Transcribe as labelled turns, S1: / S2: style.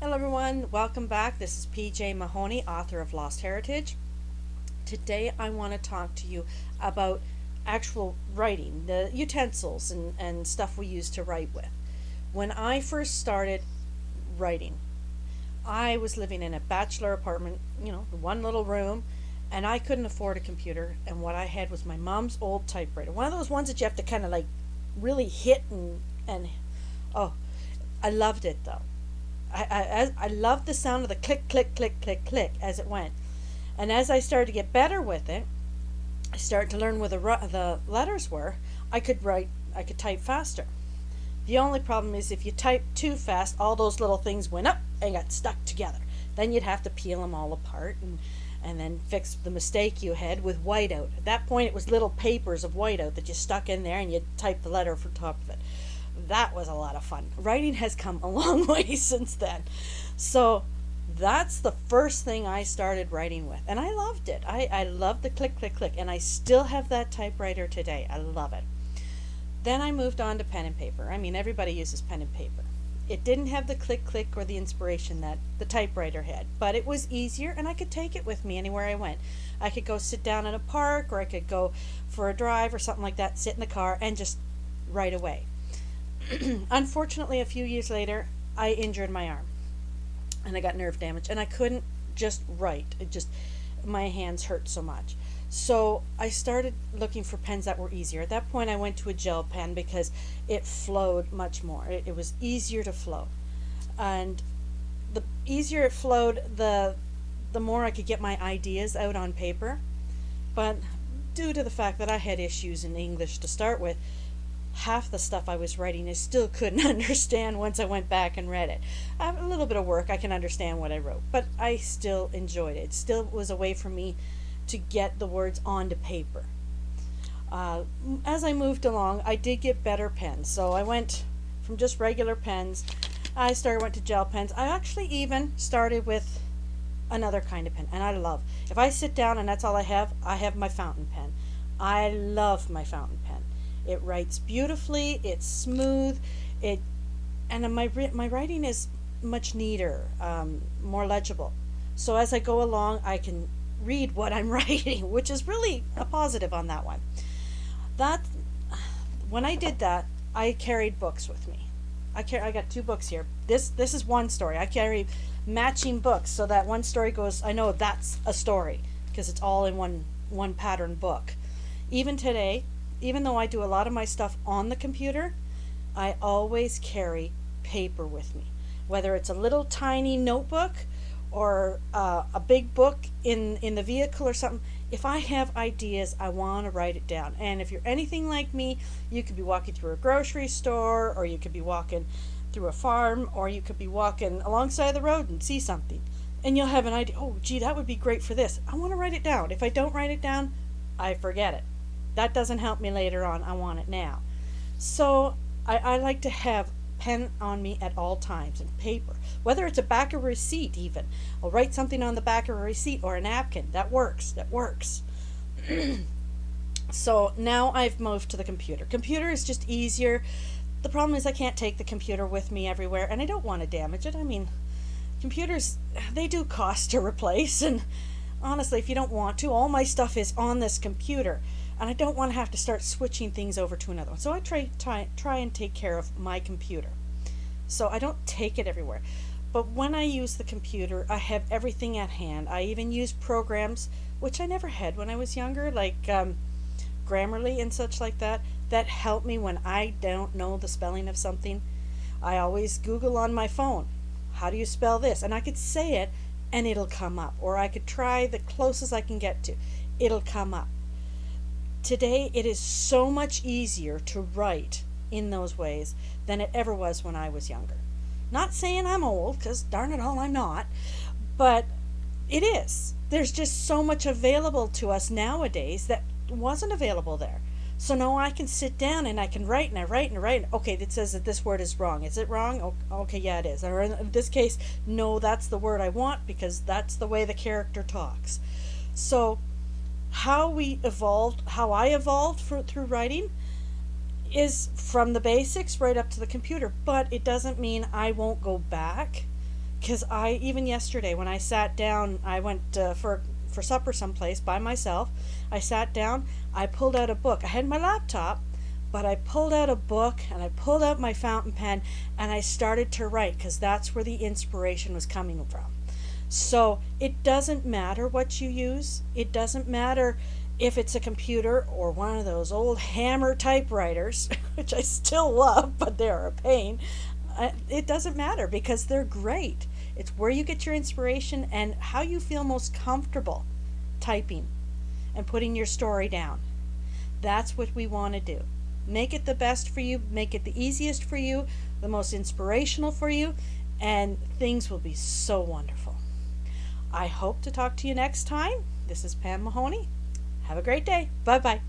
S1: Hello everyone, welcome back. This is PJ Mahoney, author of Lost Heritage. Today I want to talk to you about actual writing, the utensils and stuff we use to write with. When I first started writing, I was living in a bachelor apartment, one little room, and I couldn't afford a computer. And what I had was my mom's old typewriter, one of those ones that you have to kind of like really hit and oh, I loved it though. I loved the sound of the click, click, click, click, click as it went. And as I started to get better with it, I started to learn where the letters were. I could type faster. The only problem is if you type too fast, all those little things went up and got stuck together. Then you'd have to peel them all apart and then fix the mistake you had with whiteout. At that point, it was little papers of whiteout that you stuck in there and you'd type the letter from top of it. That was a lot of fun. Writing has come a long way since then. So that's the first thing I started writing with. And I loved it. I loved the click, click, click. And I still have that typewriter today. I love it. Then I moved on to pen and paper. I mean, everybody uses pen and paper. It didn't have the click, click or the inspiration that the typewriter had, but it was easier and I could take it with me anywhere I went. I could go sit down in a park or I could go for a drive or something like that, sit in the car and just write away. Unfortunately, a few years later, I injured my arm and I got nerve damage and I couldn't just write. My hands hurt so much. So I started looking for pens that were easier. At that point, I went to a gel pen because it flowed much more. It was easier to flow. And the easier it flowed, the more I could get my ideas out on paper. But due to the fact that I had issues in English to start with, half the stuff I was writing I still couldn't understand once I went back and read it. A little bit of work, I can understand what I wrote, but I still enjoyed it. It still was a way for me to get the words onto paper. As I moved along, I did get better pens. So I went from just regular pens, went to gel pens. I actually even started with another kind of pen, and I love. If I sit down and that's all I have my fountain pen. I love my fountain pen. It writes beautifully. It's smooth. My writing is much neater, more legible. So as I go along, I can read what I'm writing, which is really a positive on that one. That when I did that, I carried books with me. I got two books here. This is one story. I carry matching books so that one story goes. I know that's a story because it's all in one pattern book. Even today, even though I do a lot of my stuff on the computer, I always carry paper with me. Whether it's a little tiny notebook or a big book in the vehicle or something, if I have ideas, I want to write it down. And if you're anything like me, you could be walking through a grocery store, or you could be walking through a farm, or you could be walking alongside the road and see something. And you'll have an idea, oh, gee, that would be great for this. I want to write it down. If I don't write it down, I forget it. That doesn't help me later on. I want it now. So I like to have pen on me at all times and paper. Whether it's a back of a receipt even. I'll write something on the back of a receipt or a napkin. That works. So now I've moved to the computer. Computer is just easier. The problem is I can't take the computer with me everywhere and I don't want to damage it. I mean, computers, they do cost to replace, and honestly, if you don't want to, all my stuff is on this computer. And I don't want to have to start switching things over to another one. So I try and take care of my computer. So I don't take it everywhere. But when I use the computer, I have everything at hand. I even use programs, which I never had when I was younger, like Grammarly and such like that help me when I don't know the spelling of something. I always Google on my phone, how do you spell this? And I could say it and it'll come up. Or I could try the closest I can get to. It'll come up. Today, it is so much easier to write in those ways than it ever was when I was younger. Not saying I'm old, because darn it all, I'm not, but it is. There's just so much available to us nowadays that wasn't available there. So now I can sit down and I can write and I write and I write. Okay, it says that this word is wrong. Is it wrong? Okay, yeah, it is. Or in this case, no, that's the word I want because that's the way the character talks. So how I evolved through writing is from the basics right up to the computer, but it doesn't mean I won't go back Because I, even yesterday when I sat down, I went for supper someplace by myself. I sat down, I pulled out a book. I had my laptop, but I pulled out a book and I pulled out my fountain pen and I started to write because that's where the inspiration was coming from. So it doesn't matter what you use. It doesn't matter if it's a computer or one of those old hammer typewriters, which I still love, but they're a pain. It doesn't matter because they're great. It's where you get your inspiration and how you feel most comfortable typing and putting your story down. That's what we want to do. Make it the best for you, make it the easiest for you, the most inspirational for you, and things will be so wonderful. I hope to talk to you next time. This is Pam Mahoney. Have a great day. Bye bye.